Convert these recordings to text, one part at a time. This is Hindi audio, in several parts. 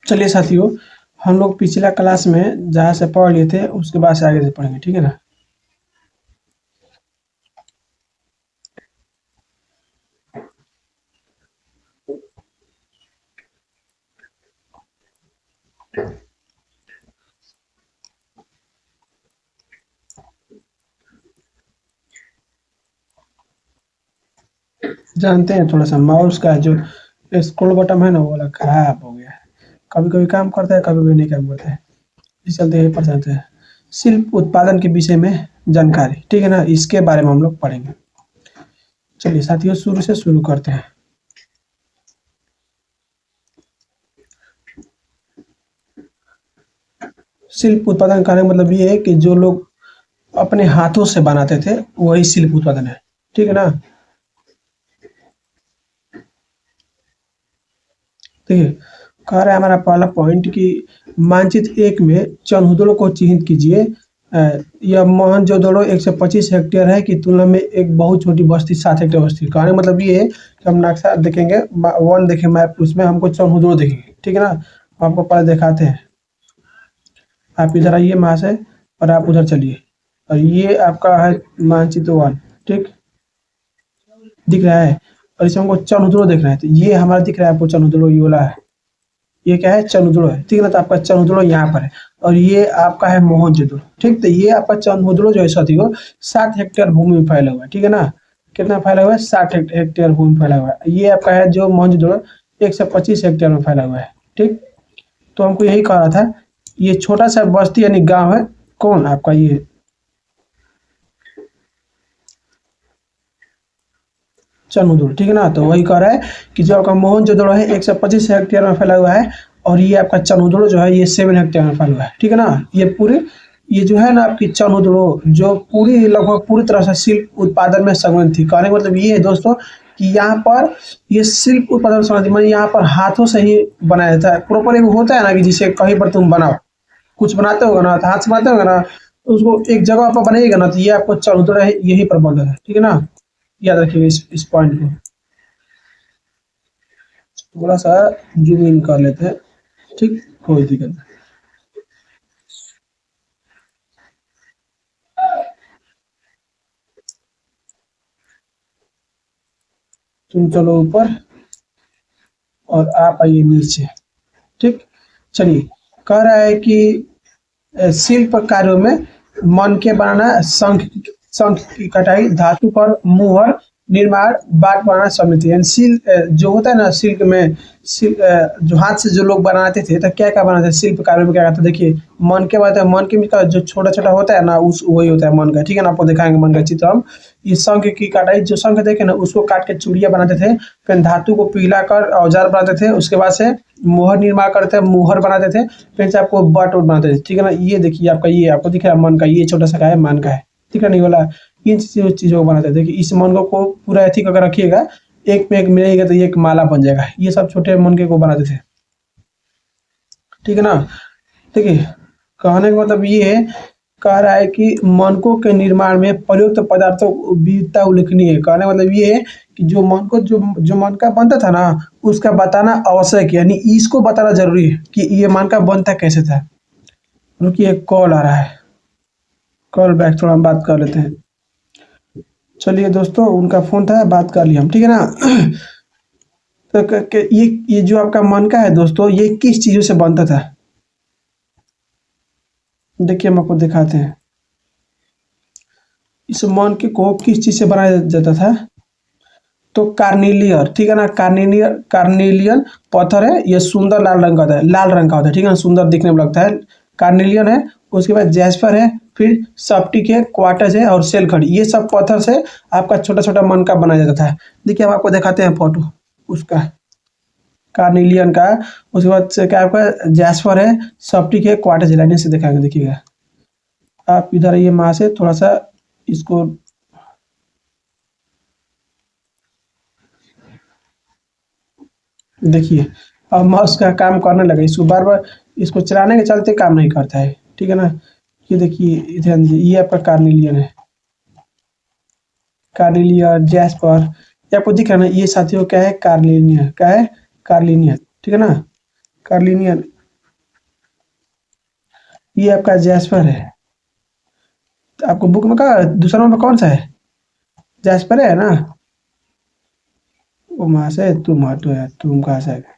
चलिए साथियों, हम लोग पिछला क्लास में जहाँ से पढ़ लिए थे उसके बाद से आगे से पढ़ेंगे, ठीक है ना। जानते हैं थोड़ा सा माउस का जो स्क्रॉल बटन है ना वो वाला खराब हो गया है। कभी कभी काम करता है, कभी कभी नहीं काम करता है। इस चलते यही पढ़ जाते हैं। शिल्प उत्पादन के विषय में जानकारी, ठीक है ना, इसके बारे में हम लोग पढ़ेंगे। चलिए साथियों, शुरू से शुरू करते हैं। शिल्प उत्पादन का मतलब ये है कि जो लोग अपने हाथों से बनाते थे वही शिल्प उत्पादन है, ठीक है ना। देखिए, कह रहा है हमारा पहला पॉइंट कि मानचित्र एक में चनहुदड़ों को चिन्हित कीजिए। यह मोहनजोदड़ो 125 हेक्टेयर है की तुलना में एक बहुत छोटी बस्ती 7 हेक्टेयर बस्ती। कहने मतलब ये है कि हम नक्शा देखेंगे, वन देखें मैप, उसमें हमको चनहुदड़ो देखेंगे, ठीक है ना। हम आपको पहले दिखाते हैं। आप इधर आइए वहाँ से और आप उधर चलिए, और ये आपका है मानचित्र वन, ठीक दिख रहा है। और इसमें हमको चनहुदड़ो देख रहे हैं, तो ये हमारा दिख रहा है आपको चनहुदड़ो, ये वाला है। ये क्या है, चनहुदड़ो है, ठीक है ना। तो आपका चनहुदड़ो यहाँ पर है, और ये आपका है मोहनजोदड़ो, ठीक। तो ये आपका चनहुदड़ो जो है साथियों 7 हेक्टेयर भूमि में फैला हुआ है, ठीक है ना। कितना फैला हुआ है, 7 हेक्टेयर भूमि में फैला हुआ है। ये आपका है जो मोहनजोदड़ो 125 हेक्टेयर में फैला हुआ है, ठीक। तो हमको यही कह रहा था, ये छोटा सा बस्ती यानी गांव है, कौन आपका ये चनहुदड़ो, ठीक है ना। तो वही कह रहा है कि जो आपका मोहनजोदड़ो है 125 हेक्टेयर में फैला हुआ है, और ये आपका चनहुदड़ो जो है ये 7 हेक्टेयर में फैला हुआ है, ठीक है ना। ये पूरे, ये जो है ना आपकी चनहुदड़ो जो पूरी लगभग पूरी तरह से शिल्प उत्पादन में संलग्न थी। कहने का मतलब ये है दोस्तों कि यहाँ पर ये शिल्प उत्पादन संबंधी मतलब यहाँ पर हाथों से ही बनाया जाता है। प्रॉपर एक होता है ना कि जिसे कहीं पर तुम बनाओ, कुछ बनाते होगा ना, तो हाथ से बनाते होगा ना, तो उसको एक जगह पर बनाइएगा ना, तो ये आपको चनहुदड़ो है यही पर बना है, ठीक है ना। याद रखिएगा इस पॉइंट को। थोड़ा सा जूम इन कर लेते हैं, ठीक, कोई दिक्कत नहीं। तुम चलो ऊपर और आप आइए नीचे, ठीक। चलिए, कह रहा है कि शिल्प कार्यों में मन के बनाना, शंख की कटाई, धातु पर मुहर निर्माण, बाट बनाना सम्मिलित है। यानी शिल्प जो होता है ना, शिल्प में जो हाथ से जो लोग बनाते थे तो क्या क्या बनाते थे शिल्प कार्यों में, क्या कहते हैं देखिए। मन के बाद मन के का जो छोटा छोटा होता है ना, उस वही होता है मन का, ठीक है ना। आपको दिखाएंगे मन का चित्र हम। ये शंख की कटाई, जो शंख देखे ना उसको काट के चूड़िया बनाते थे, फिर धातु को पिघला कर औजार बनाते थे, उसके बाद से मुहर निर्माण करते मुहर बनाते थे, फिर से आपको बट उट बनाते थे, ठीक है ना। ये देखिए आपका, ये आपको दिख रहा है मन का, ये छोटा सा का है मन का है, ठीक है नहीं वाला। इन चीजों को बनाते हैं। देखिए इस मनके को पूरा एथी अगर रखिएगा, एक में एक मिलेगा तो ये एक माला बन जाएगा। ये सब छोटे मनके को बनाते थे, ठीक है ना। देखिए, कहने का मतलब ये है, कह रहा है कि मनकों के निर्माण में प्रयुक्त पदार्थों की विविधता उल्लेखनीय है। कहने का मतलब ये है कि जो मनको जो मनका बनता था ना, उसका बताना आवश्यक है, यानी इसको बताना जरूरी है कि ये मनका बनता कैसे था। रुकिए, कॉल आ रहा है, कॉल बैक, थोड़ा हम बात कर लेते हैं। चलिए दोस्तों, उनका फोन था, बात कर लिया हम, ठीक है ना। तो ये जो आपका मन का है दोस्तों, ये किस चीजों से बनता था, देखिए हम आपको दिखाते हैं। इस मन के को किस चीज से बनाया जाता था, तो कार्निलियर, ठीक है ना। कार्निलियन पत्थर है, ये सुंदर लाल रंग का होता है, लाल रंग का होता है, ठीक है ना, सुंदर दिखने में लगता है। कार्निलियन है, उसके बाद जैस्पर है, फिर सप्टिक है, क्वार्टज है, और सेलखड़ी। ये सब पत्थर से आपका छोटा छोटा मन का बनाया जाता है। देखिए हम आपको दिखाते हैं फोटो उसका, कार्निलियन का। उसके बाद से क्या आपका जैस्पर है, सप्टिक है, क्वार्टज है। लाइन से दिखाएंगे, देखिएगा आप इधर आइए वहां से थोड़ा सा इसको, देखिए अब माउस का काम करने लगा। इसको बार बार इसको चलाने के चलते काम नहीं करता है, ठीक है ना। ये देखिए ध्यान दीजिए, ये आपका कार्निलियन है, कार्निलियन जैस्पर, ये आपको दिख रहा है ना। ये साथियों क्या है, कार्निलियन, क्या है, कार्निलियन, ठीक है ना, कार्निलियन। ये आपका जैस्पर है। तो आपको बुक में कहा दूसरा नंबर कौन सा है? जैस्पर है ना। वो वहां से तुम हटो यार, तुम कहाँ से आ गए?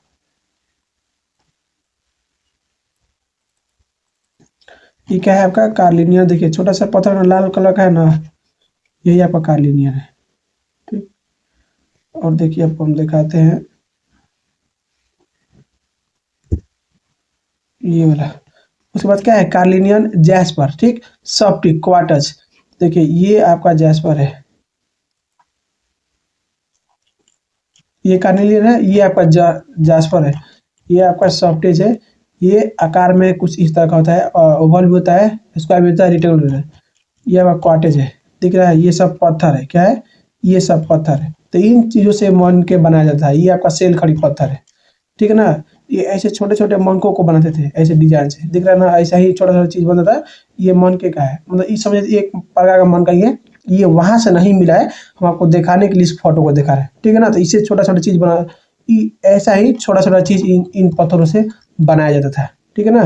ये क्या है आपका? कार्लिनियन। देखिए छोटा सा पत्थर में लाल कलर का है ना, यही आपका कार्लिनियन है। ठीक। और देखिए आपको हम दिखाते हैं ये वाला। उसके बाद क्या है? Carnelian jasper. ठीक। सॉफ्टिक क्वार्टज। देखिए ये आपका जैस्पर है, ये कार्नेलियन है, ये आपका जास्पर है। ये आपका सॉफ्टेज है। ये आकार में कुछ इस तरह का होता है, ओवल भी होता है, स्क्वायर भी होता है, रेक्टेंगल भी होता है। ये आपका कॉटेज है। दिख रहा है? ये सब पत्थर है। क्या है? ये सब पत्थर है। तो इन चीजों से मन के बनाया जाता है। ये आपका सेल खड़ी पत्थर है। ठीक है ना। ये ऐसे छोटे छोटे मनकों को बनाते थे ऐसे डिजाइन से। दिख रहा है ना? ऐसा ही छोटा छोटा चीज बनता था। ये मन के का है, मतलब इस समझ एक प्रकार का मन का ये वहां से नहीं मिला है, हम आपको दिखाने के लिए इस फोटो को दिखा रहे हैं। ठीक है ना। तो इससे छोटा छोटा चीज बना, ऐसा ही छोटा छोटा चीज इन पत्थरों से बनाया जाता था। ठीक है ना।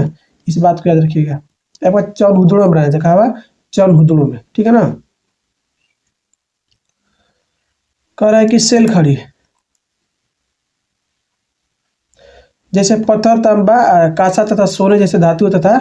इस बात को याद रखिएगा। आपका चौन हुदड़ों में बनाया जाता है, चौन हुदड़ों में। ठीक है ना। कह रहा है कि सेल खड़ी जैसे पत्थर, तांबा, कांसा तथा सोने जैसे धातु तथा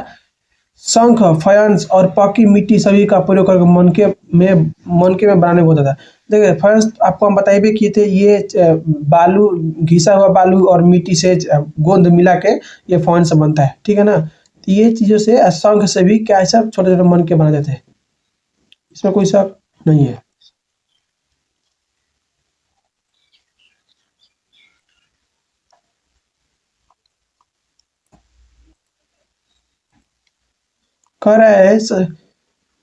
शंख, फायंस और पक्की मिट्टी सभी का प्रयोग करके मनके में बनाने में होता था। देखिए फायंस आपको हम बताए भी किए थे, ये बालू, घिसा हुआ बालू और मिट्टी से गोंद मिला के ये फायंस बनता है। ठीक है ना। तो ये चीजों से शंख से भी क्या है, सब छोटे छोटे मन के बना जाते हैं, इसमें कोई शक नहीं है। कह रहा है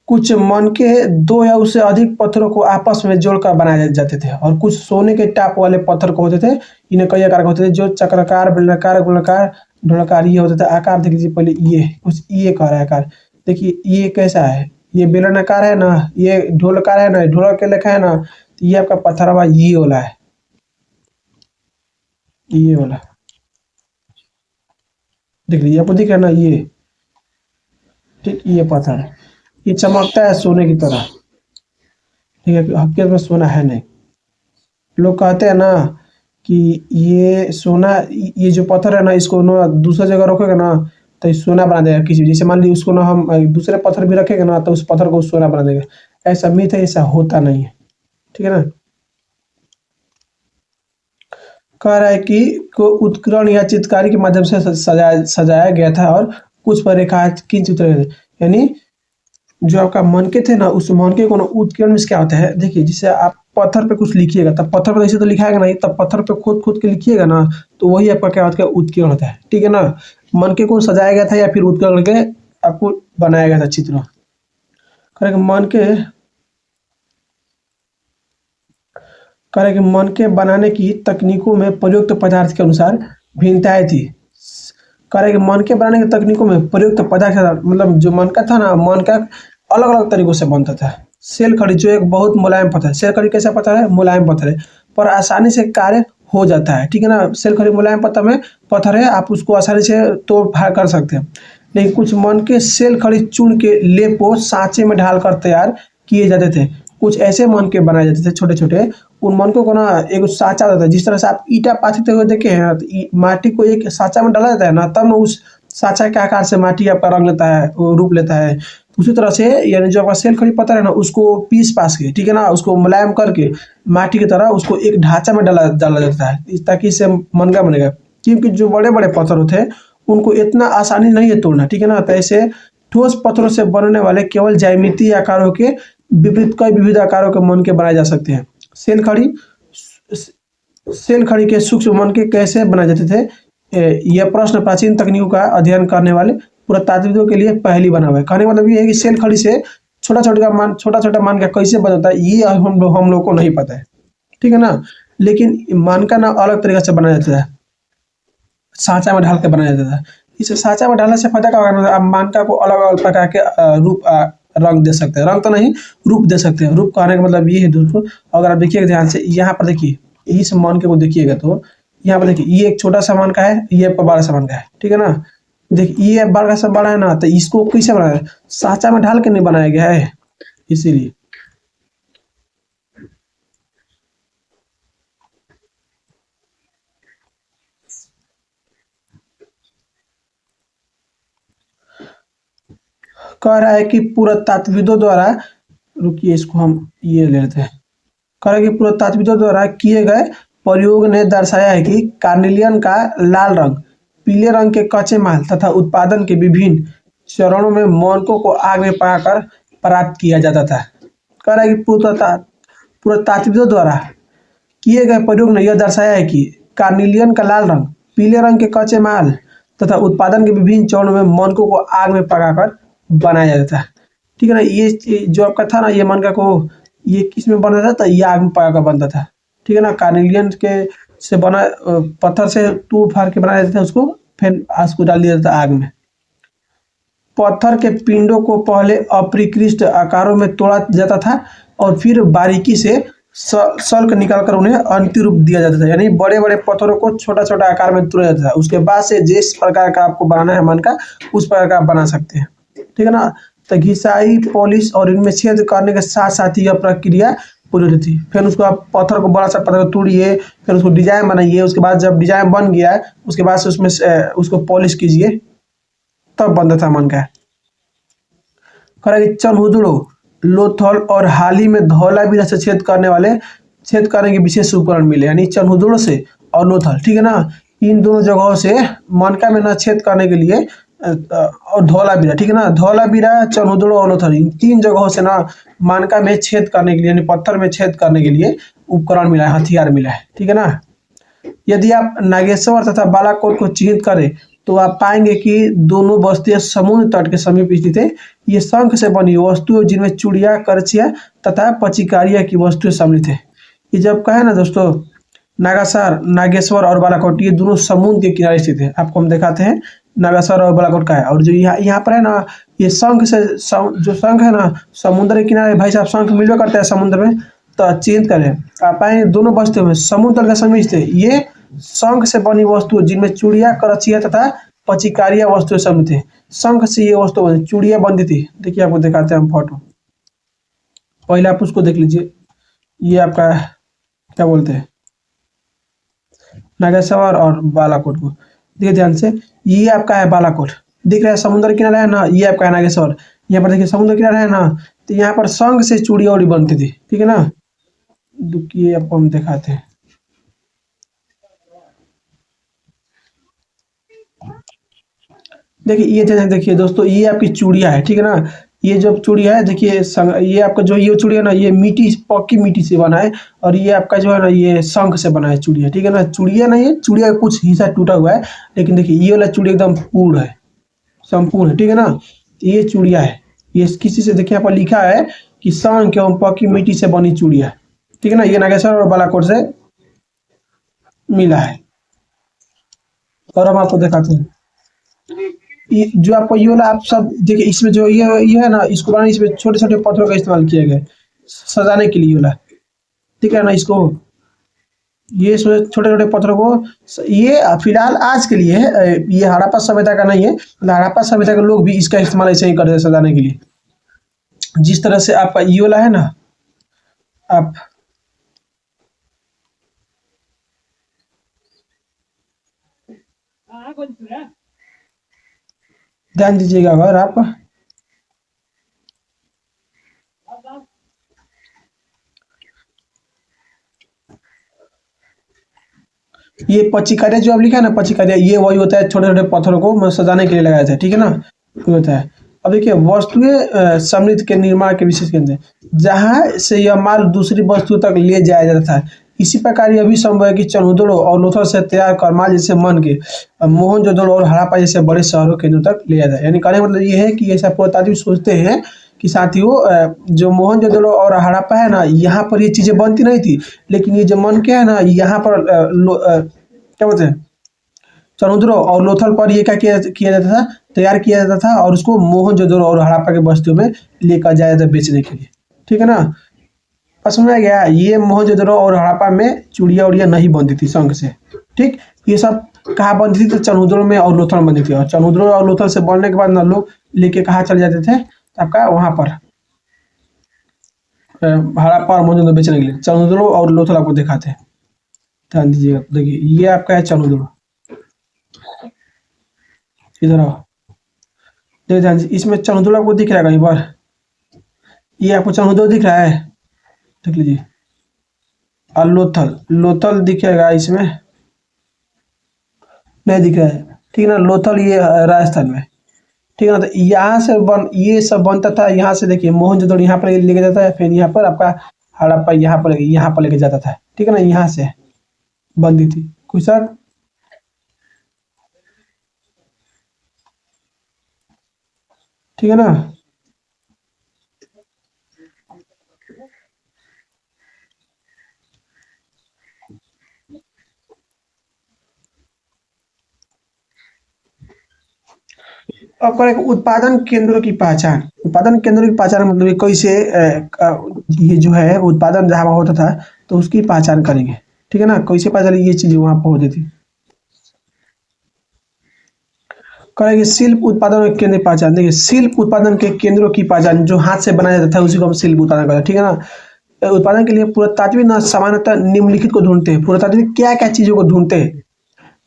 कुछ मन के दो या उससे अधिक पत्थरों को आपस में जोड़कर बनाए जाते थे, और कुछ सोने के टाप वाले पत्थर को होते थे। इन्हें कई आकार के होते थे, जो चक्राकार, बेलनाकार, गोलाकार, ढोलाकार ये होते थे। आकार देख लीजिए पहले, ये कुछ ये कह रहा है आकार। देखिए ये कैसा है? ये बेलनाकार है ना, ये ढोलकार है ना, ढोलक के लेखा है ना। तो ये आपका पत्थर वाला ये वाला है, ये वाला। देख लीजिए, आपको दिख रहा है ना ये। ठीक। ये पत्थर है, ये चमकता है सोने की तरह। ठीक है, हकीकत में सोना है नहीं। लोग कहते हैं ना कि ये सोना, ये जो पत्थर है ना, इसको ना दूसरा जगह रखोगे ना तो ये सोना बना देगा किसी, जैसे मान लीजिए उसको ना हम दूसरे पत्थर भी रखेंगे ना तो उस पत्थर को सोना बना देगा। ऐसा मिथ है, ऐसा होता नहीं है। ठीक है ना। कह रहा है कि को उत्कीर्ण या चित्रकारी के माध्यम से सजाया सजाया गया था, और कुछ पर रेखांकित चित्र गए थे। यानी जो आपका मनके थे ना, उस मनके को ना उत्कीर्ण में क्या होता है? देखिए जैसे आप पत्थर पे कुछ लिखिएगा, तब पत्थर पे ऐसे तो लिखाएगा नहीं, तब पत्थर पे खोद खोद के लिखिएगा ना, तो वही आपका क्या होता है? उत्कीर्ण होता है। ठीक है ना। मनके को सजाया गया था या फिर उत्कीर्ण करके आपको बनाया गया था चित्र। करें मन के बनाने की तकनीकों में प्रयुक्त पदार्थ के अनुसार भिन्नताएं थी। करे कि मन के बनाने की तकनीकों में प्रयुक्त पदार्थ का मतलब जो मन का था ना, मन का अलग अलग तरीकों से बनता था। सेल खड़ी जो एक बहुत मुलायम पत्थर है। सेल खड़ी कैसा पत्थर है? मुलायम पत्थर है, पर आसानी से कार्य हो जाता है। ठीक है ना। सेल खड़ी मुलायम पत्थर है, आप उसको आसानी से तोड़ फाड़ कर सकते हैं। लेकिन कुछ मन के सेल खड़ी चून के लेपो सांचे में ढालकर तैयार किए जाते थे। कुछ ऐसे मन के बनाए जाते थे छोटे छोटे। उन मनकों को ना एक साँचा होता है, जिस तरह से आप ईंटा पाथते हुए देखे हैं, तो माटी को एक साँचा में डाला जाता है ना, तब ना उस साँचा के आकार से माटी आपका रंग लेता है, वो रूप लेता है। उसी तरह से यानी जो आपका सेल खड़ी पत्थर है ना, उसको पीस पास के, ठीक है ना, उसको मुलायम करके माटी की तरह उसको एक ढांचा में डाला डाला जाता है, ताकि इससे मनका बनेगा। क्योंकि जो बड़े बड़े पत्थर होते हैं उनको इतना आसानी नहीं है तोड़ना। ठीक है ना। तो ऐसे ठोस पत्थरों से बनने वाले केवल ज्यामितीय आकारों के विपरीत कई विविध आकारों के मन के बनाए जा सकते हैं। सेल खड़ी सेल खड़ी के सूक्ष्म मन के कैसे बनाए जाते थे? यह प्रश्न प्राचीन तकनीकों का अध्ययन करने वाले पुरातात्विकों के लिए पहली बना हुआ है। कहने का मतलब ये है कि सेल खड़ी से छोटा छोटा मान का कैसे बनता है, ये हम लोग को नहीं पता है। ठीक है ना। लेकिन मान का ना अलग तरीके से बनाया जाता है, सांचा में ढाल के बनाया जाता है। इस सांचा में डालने से फायदा क्या होगा? आप मानका को अलग अलग प्रकार के रूप रंग दे सकते हैं। रंग तो नहीं, रूप दे सकते हैं। रूप कहने का मतलब ये है दोस्तों, अगर आप देखिएगा ध्यान से, यहाँ पर देखिए, इस मान के को देखिएगा तो यहाँ पर देखिए, ये एक छोटा सा मान का है, ये बड़ा सा मान का है। ठीक है ना। देख ये बड़ा सा बड़ा है ना, तो इसको कैसे बनाया है? साँचा में ढाल के नहीं बनाया गया है, इसीलिए। कह रहा है कि पुरातात्विदों द्वारा, रुकिए इसको हम ये ले लेते हैं। कह रहा है कि पुरातात्विदों द्वारा किए गए प्रयोग ने दर्शाया है कि कार्नेलियन का लाल रंग पीले रंग के कच्चे माल तथा उत्पादन के विभिन्न चरणों में मौनकों को आग में पकाकर प्राप्त किया जाता था। कह रहा है कि पुरातात्विदों द्वारा किए गए प्रयोग ने यह दर्शाया है कि कार्नेलियन का लाल रंग पीले रंग के कच्चे माल तथा उत्पादन के विभिन्न चरणों में मौनकों को आग में पकाकर बनाया जाता है। ठीक है ना, ये जो आपका था ना, ये मनका को ये किस में बनता था? तो ये आग में पकाकर बनता था। ठीक है ना, कार्नेलियन के से बना पत्थर से टूट फाड़ के बनाया जाता था उसको, फिर उसको डाल दिया जाता आग में। पत्थर के पिंडों को पहले अपरिकृष्ट आकारों में तोड़ा जाता था और फिर बारीकी से सल्क निकालकर उन्हें अंतिम रूप दिया जाता था। यानी बड़े बड़े पत्थरों को छोटा छोटा आकार में तोड़ा जाता था, उसके बाद से जिस प्रकार का आपको बनाना है मन का, उस प्रकार का आप बना सकते हैं। ठीक है ना, तो घिसाई पॉलिश और इनमें छेद करने के साथ साथ यह प्रक्रिया पूरी होती थी। फिर उसको आप पत्थर को बड़ा सा पत्थर को तोड़िए, फिर उसको डिजाइन बनाइए, उसके बाद जब डिजाइन बन गया उसके बाद से उसमें उसको पॉलिश कीजिए, तब बनता था मन का। कह रहा है कि चनहुदड़ो, लोथल और हाल ही में धौलावीरा से छेद करने के विशेष उपकरण मिले, यानी चनहुदड़ो से और लोथल। ठीक है ना, इन दोनों जगहों से मनका में न छेद करने के लिए और धौलावीरा, ठीक है ना, धौलावीरा, चनहुदड़ो और लोथल, इन तीन जगहों से ना मनका में छेद करने के लिए, यानी पत्थर में छेद करने के लिए उपकरण मिला है, हथियार मिला है। ठीक है ना, यदि आप नागेश्वर तथा बालाकोट को चिन्हित करें तो आप पाएंगे कि दोनों बस्तियां समुद्र तट के समीप स्थित है। ये शंख से बनी वस्तुएं जिनमें चूड़ियां, करछियां तथा पचिकारियां की वस्तुएं सम्मिलित है। ये जब कहे ना दोस्तों, नागासार, नागेश्वर और बालाकोट ये दोनों समुद्र के किनारे स्थित है। आपको हम दिखाते हैं नागासार और बालाकोट का है। और जो यहाँ पर है ना, ये शंख से जो शंख है ना, समुद्र के किनारे, भाई साहब शंख मिलवे करता है समुद्र में, तो चिन्हित करें आप पाएंगे दोनों बस्तियों में समुद्र के समीप स्थित है। ये शंख से बनी वस्तु जिनमें चूड़ियां, करछियां तथा पचिकारियां वस्तुएं सम्मिलित है। शंख से ये वस्तु बनी, चूड़ियां बनती थी। देखिए आपको दिखाते हैं हम फोटो, पहले आप उसको देख लीजिए। ये आपका क्या बोलते हैं, नागेश्वर और बालाकोट को देखिए ध्यान से। ये आपका है बालाकोट, दिख रहा है समुद्र किनारा है ना, ये आपका है नागेश्वर। यहाँ पर देखिए समुद्र किनारा है ना, तो यहाँ पर शंख से चूड़ियां उड़ी बनती थी। ठीक है ना, दुखिए आपको हम दिखाते हैं। देखिए ये देखिए दोस्तों, ये आपकी चूड़िया है। ठीक है ना, ये जो चूड़िया है देखिए, ये आपका जो ये चूड़िया ना, ये मिट्टी, पक्की मिट्टी से बना है। और ये आपका जो है ना, ये शंख से बना है चूड़िया। ठीक है ना, चूड़िया नहीं है, चूड़िया का कुछ हिस्सा टूटा हुआ है, लेकिन देखिए ये वाला चूड़िया एकदम पूर्ण है, संपूर्ण है। ठीक है ना, ये चूड़िया है, ये किसी से देखिए यहाँ पर लिखा है कि शंख एवं पक्की मिट्टी से बनी चूड़िया। ठीक है ना, ये नागेश्वर और बालाकोट से मिला है। और हम आपको दिखाते हैं जो आपको ये वाला, आप सब देखिए इसमें जो ये है ना, इसको बनाने इसमें छोटे छोटे पत्थरों का इस्तेमाल किया गया है सजाने के लिए वाला। ठीक है ना, इसको ये छोटे छोटे पत्थरों को, ये फिलहाल आज के लिए है, ये हड़प्पा सभ्यता का नहीं है। हड़प्पा सभ्यता के लोग भी इसका इस्तेमाल ऐसे ही करते हैं सजाने के लिए। जिस तरह से आपका ये वाला है ना, आप ध्यान दीजिएगा अगर आप, ये पचिकारिया जो आप लिखा है ना, पचिकारिया, ये वही होता है, छोटे छोटे पत्थरों को सजाने के लिए लगाया जाता है। ठीक है ना, ये होता है। अब देखिए वस्तुएं समृद्ध के निर्माण के विशेष केंद्र, जहाँ से यह माल दूसरी वस्तु तक ले जाया जाता था। इसी प्रकार यह भी संभव है कि चनहुदड़ो और लोथल से तैयार कर माल जैसे मन के मोहनजोदड़ो और हड़प्पा जैसे बड़े शहरों केंद्रों तक ले जाता है। यानी कहने का मतलब ये है कि ऐसा पुरातात्विक सोचते हैं कि साथियों, जो मोहनजोदड़ो और हड़प्पा है ना, यहाँ पर ये चीजें बनती नहीं थी, लेकिन ये जो मन के है ना, यहाँ पर क्या बोलते हैं, चनहुदड़ो और लोथल पर ये क्या किया जाता था, तैयार किया जाता था, और उसको मोहनजोदड़ो और हड़प्पा के बस्तियों में लेकर जाया जाता बेचने के लिए। ठीक है ना, समझ में आ गया। ये मोहनजोदड़ो और हड़प्पा में चूड़िया उड़िया नहीं बनती थी शंख से। ठीक, ये सब कहाँ बनती थी? तो चनहुदड़ो में और लोथल में बनती थी, और चनहुदड़ो और लोथल से बनने के बाद ना लोग लेके कहाँ चले जाते थे? तो आपका वहाँ पर हड़प्पा और मोहनजोदड़ो बेचने के लिए चनहुदड़ो और लोथल आपको दिखाते हैं। ध्यान दीजिएगा, देखिए ये आपका है चनहुदड़ो, इधर आओ, देखिए ध्यान से इसमें चनहुदड़ो आपको दिख रहा है कहीं पर? ये आपको चनहुदड़ो दिख रहा है? देख लीजिए। और लोथल, लोथल दिखेगा इसमें? नहीं दिख रहा है, ठीक है ना। लोथल ये राजस्थान में, ठीक है ना। तो यहाँ से ये सब बनता था, यहाँ से देखिए मोहनजोदड़ो यहाँ पर लेके जाता है, फिर यहाँ पर आपका हड़प्पा यहाँ पर लेके जाता था, ठीक है ना। यहाँ से बनती थी कुछ सर। ठीक है ना। अब करें उत्पादन केंद्रों की पहचान। उत्पादन केंद्रों की पहचान मतलब ये कैसे ये जो है उत्पादन जहाँ होता था तो उसकी पहचान करेंगे, ठीक है ना। कैसे पता चले ये चीज वहां पर होती थी? करेंगे शिल्प उत्पादन के केंद्र की पहचान। देखिए शिल्प उत्पादन के केंद्रों की पहचान, जो हाथ से बनाया जाता था उसी को हम शिल्प उत्पादन कहते हैं, ठीक है ना। उत्पादन के लिए पुरातात्विक न सामान्यतः निम्नलिखित को ढूंढते हैं। पुरातात्विक क्या क्या चीजों को ढूंढते हैं?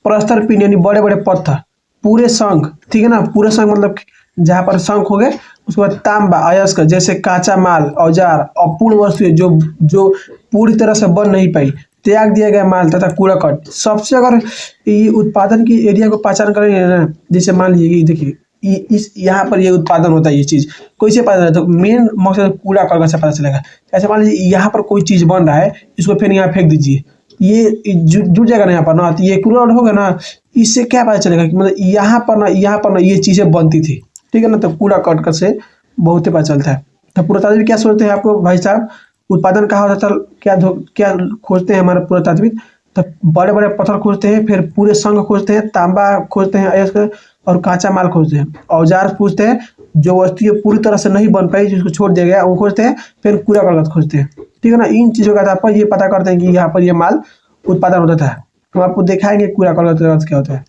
प्रस्तर पिंड यानी बड़े बड़े पत्थर, पूरे शंख, ठीक है ना। पूरे शंख मतलब जहाँ पर शंख हो गए, उसके बाद तांबा अयस्क जैसे काचा माल, औजार, अपूर्ण वस्तुएं जो जो पूरी तरह से बन नहीं पाई, त्याग दिया गया माल तथा कूड़ा कट। सबसे अगर ये उत्पादन की एरिया को पहचान करेंगे ना, जैसे मान लीजिए कि देखिए इस यहाँ पर ये उत्पादन होता है, ये चीज कैसे पता चलेगा? तो मेन मकसद कूड़ा करकट से पता चलेगा। ऐसे मान लीजिए यहाँ पर कोई चीज बन रहा है, इसको फिर यहाँ फेंक दीजिए, ये जुड़ जाएगा ना यहाँ पर ना, तो ये कूड़ा होगा ना। इससे क्या पता चलेगा कि मतलब यहाँ पर ना ये चीजें बनती थी, ठीक है ना। तो कूड़ा करकट से बहुत ही पता चलता है। तो पुरातात्विक क्या सोचते हैं आपको भाई साहब? उत्पादन कहाँ होता था? क्या खोजते हैं हमारे पुरातात्विक? तो बड़े बड़े पत्थर खोजते हैं, फिर पूरे संघ खोजते हैं, तांबा खोजते हैं अयस्क, और काचा माल खोजते हैं, औजार पूछते हैं, जो वस्तुएं पूरी तरह से नहीं बन पाई जिसको छोड़ दिया गया वो खोजते हैं, फिर कूड़ा करकट खोजते हैं, ठीक है ना। इन चीजों का आधार पर ये पता करते हैं कि यहाँ पर ये माल उत्पादन होता था। हम आपको दिखाएंगे कूड़ा करकट का अर्थ क्या होता है।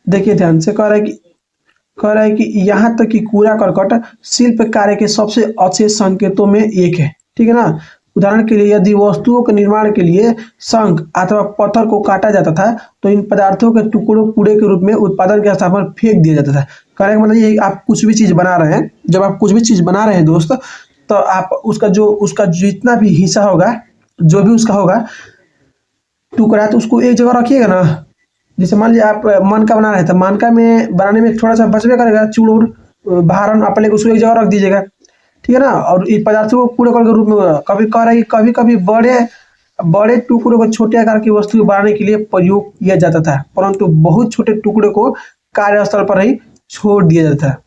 देखिए ध्यान से कह रहा है कि यहाँ तक कि कूड़ा करकट शिल्प कार्य के सबसे अच्छे संकेतों में एक है, ठीक है ना। उदाहरण के लिए यदि वस्तुओं के निर्माण के लिए शंख अथवा पत्थर को काटा जाता था तो इन पदार्थों के टुकड़ों कूड़े के रूप में उत्पादन के स्थान पर फेंक दिया जाता था। कहने का मतलब ये आप कुछ भी चीज बना रहे हैं, जब आप कुछ भी चीज बना रहे हैं दोस्त, तो आप उसका जितना भी हिस्सा होगा, जो भी उसका होगा टुकड़ा, तो उसको एक जगह रखिएगा ना। जैसे मान लीजिए आप मन का बना रहे हैं, तो मन का में बनाने में थोड़ा सा बचबे करेगा चूड़ उड़, बाहर आप लेके उसको एक जगह रख दीजिएगा, ठीक है ना। और ये पदार्थों को कूड़े कण के रूप में कभी कह रहा है कि कभी कभी बड़े बड़े टुकड़ों को छोटे आकार की वस्तु बनाने के लिए प्रयोग किया जाता था, परंतु बहुत छोटे टुकड़े को कार्यस्थल पर ही छोड़ दिया जाता था।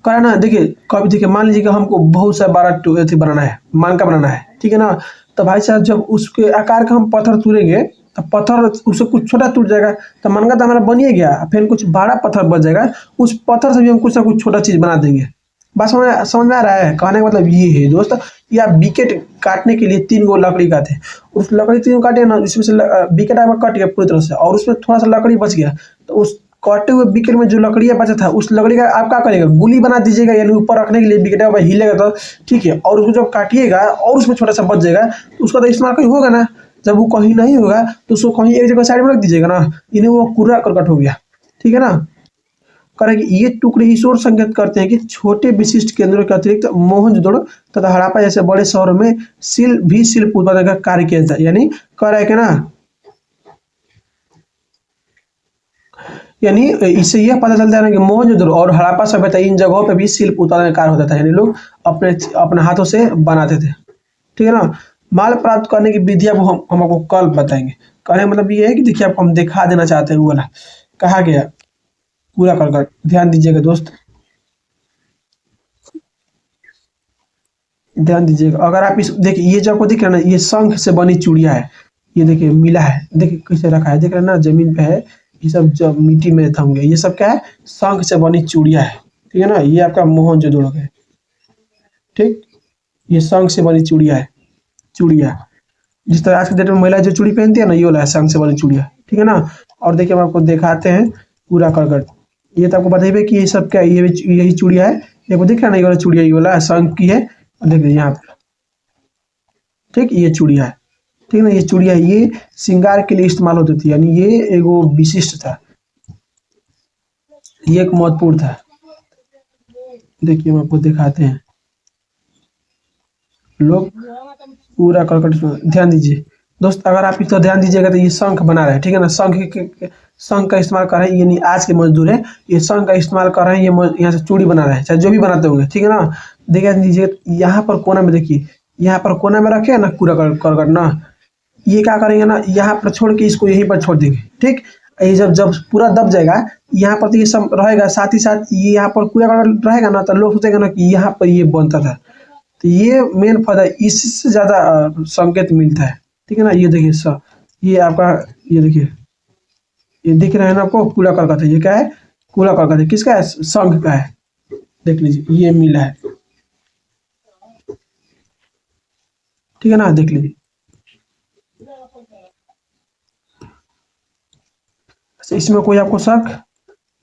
ना देखिए कभी देखिए मान लीजिए कि हमको बहुत सा बड़ा अथी बनाना है, मान का बनाना है, ठीक है ना। तो भाई साहब जब उसके आकार का हम पत्थर तोड़ेंगे तो पत्थर उससे कुछ छोटा टूट जाएगा, तो मन का तो हमारा बनिए गया, फिर कुछ बड़ा पत्थर बच जाएगा, उस पत्थर से भी हम कुछ ना कुछ छोटा चीज बना देंगे। बस समझ में आ रहा है? कहने का मतलब ये है दोस्त, या विकेट काटने के लिए 3 गो लकड़ी का थे, उस लकड़ी 3 काटे ना, इसमें से विकेट आपका कट गया पूरी तरह से, और उसमें थोड़ा सा लकड़ी बच गया, तो उस कटे हुए विकेट में जो लकड़ियाँ बचा था उस लकड़ी का आप क्या करेगा? गुली बना दीजिएगा, यानी ऊपर रखने के लिए विकेट हिलेगा तो ठीक है, और उसको जब काटिएगा और उसमें छोटा सा बच जाएगा तो उसका तो इस्तेमाल कहीं होगा ना। जब वो कहीं नहीं होगा तो उसको कहीं एक जगह साइड में रख दीजिएगा ना, इन्हें वो कूड़ा करकट हो गया, ठीक है ना। करेंगे ये टुकड़े ही शोर संकेत करते हैं कि छोटे विशिष्ट केंद्रों के अतिरिक्त मोहनजोदड़ो तथा हड़प्पा जैसे बड़े शहरों में शिल्प उत्पादन का कार्य किया जाता है। यानी कह रहा है कि ना, यानी इससे यह पता चलता है ना कि मोहनजोदड़ो और हड़प्पा सभ्यता इन जगहों पर भी शिल्प उत्पादन का कार्य होता था, यानी लोग अपने अपने हाथों से बनाते थे, ठीक है ना। माल प्राप्त करने की विधियां हम आपको कल बताएंगे। कहने का मतलब ये है कि देखिए आपको हम दिखा देना चाहते हैं वो वाला कहा गया पूरा कर ध्यान दीजिएगा दोस्त, ध्यान दीजिएगा। अगर आप इस देखिए ये जो आपको दिख रहा है ना, ये शंख से बनी चूड़िया है, ये देखिए मिला है, देखिए कैसे रखा है, देख रहे हैं ना जमीन पे है, ये सब जब मिट्टी में थम गया, ये सब क्या है? शंख से बनी चूड़िया है, ठीक है ना। ये आपका मोहनजोदड़ो है, ठीक, ये शंख से बनी चूड़िया है, चूड़िया जिस तरह आज के डेट में महिला जो चूड़ी पहनती है ना, ये वाला है शंख से बनी चूड़िया, ठीक है ना। और देखिए हम आपको दिखाते हैं पूरा करकट। ये तो आपको बताइए कि ये सब क्या, ये यही चूड़िया है, ये को दिख रहा है ना, ये वाला चूड़िया, ये वाला शंख की है। और देखिए यहाँ पर, ठीक, ये चूड़िया है, ठीक है ना। ये चूड़िया ये श्रृंगार के लिए इस्तेमाल होती थी, यानी ये एगो विशिष्ट था, ये एक महत्वपूर्ण था। देखिए हम आपको दिखाते हैं, लोग पूरा करकट ध्यान दीजिए दोस्त। अगर आप इस तरह ध्यान दीजिएगा तो ये शंख बना रहे हैं, ठीक है ना। शंख का इस्तेमाल कर रहे हैं, यानी आज के मजदूर है, ये शंख का इस्तेमाल कर रहे हैं, ये यहाँ से चूड़ी बना रहे हैं, चाहे जो भी बनाते होंगे, ठीक है ना। देखिए दीजिए यहाँ पर कोना में, देखिए यहाँ पर कोना में रखे ना पूरा करकट ना, ये क्या करेंगे ना, यहाँ पर छोड़ के इसको यहीं पर छोड़ देंगे, ठीक। ये जब जब पूरा दब जाएगा, यहाँ पर तो ये सब रहेगा, साथ ही साथ ये यहाँ पर पूरा करकट रहेगा ना, तो लोग सोचेंगे ना कि यहाँ पर ये बनता था। तो ये मेन फायदा, इससे ज़्यादा संकेत मिलता है, ठीक है ना। ये देखिए सर, ये आपका, ये देखिए, ये दिख रहा है ना आपको, कूला करकट है। ये क्या है? कूला करकट है, किसका है? शंख का है। देख लीजिए ये मिला है, ठीक है ना, देख लीजिए। इसमें कोई आपको शक?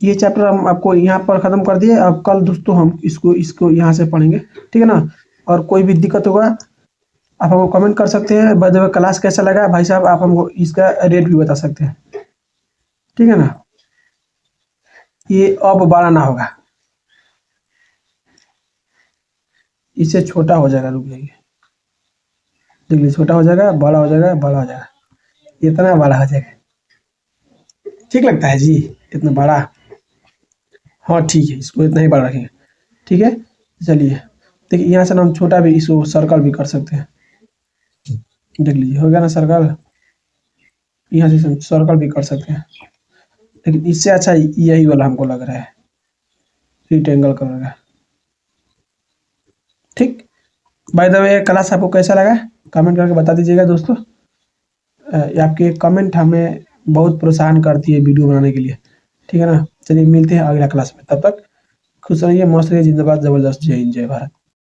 ये चैप्टर हम आपको यहाँ पर खत्म कर दिए। अब कल दोस्तों हम इसको यहाँ से पढ़ेंगे, ठीक है ना। और कोई भी दिक्कत होगा आप हमको कमेंट कर सकते हैं। बाय द वे क्लास कैसा लगा भाई साहब, आप हमको इसका रेट भी बता सकते हैं, ठीक है ना। ये अब बड़ा ना होगा, इससे छोटा हो जाएगा, रुक जाइए, देख लीजिए, छोटा हो जाएगा, बड़ा हो जाएगा, बड़ा हो जाएगा, इतना बड़ा हो जाएगा। ठीक लगता है जी इतना बड़ा? हाँ ठीक है, इसको इतना ही बड़ा रखेंगे, ठीक है। चलिए देखिए, यहाँ से हम छोटा भी इसको सर्कल भी कर सकते हैं, देख लीजिए हो गया ना सर्कल। यहाँ से सर्कल भी कर सकते हैं, लेकिन इससे अच्छा यही वाला हमको लग रहा है, रेक्टेंगल कलर का, ठीक। बाय द वे क्लास आपको कैसा लगा कमेंट करके बता दीजिएगा दोस्तों। आपके कमेंट हमें बहुत प्रोत्साहन करती है वीडियो बनाने के लिए, ठीक है ना। चलिए मिलते हैं अगला क्लास में, तब तक खुश रहिए, मस्त रहिए, जिंदाबाद, जबरदस्त, जय हिंद, जय भारत।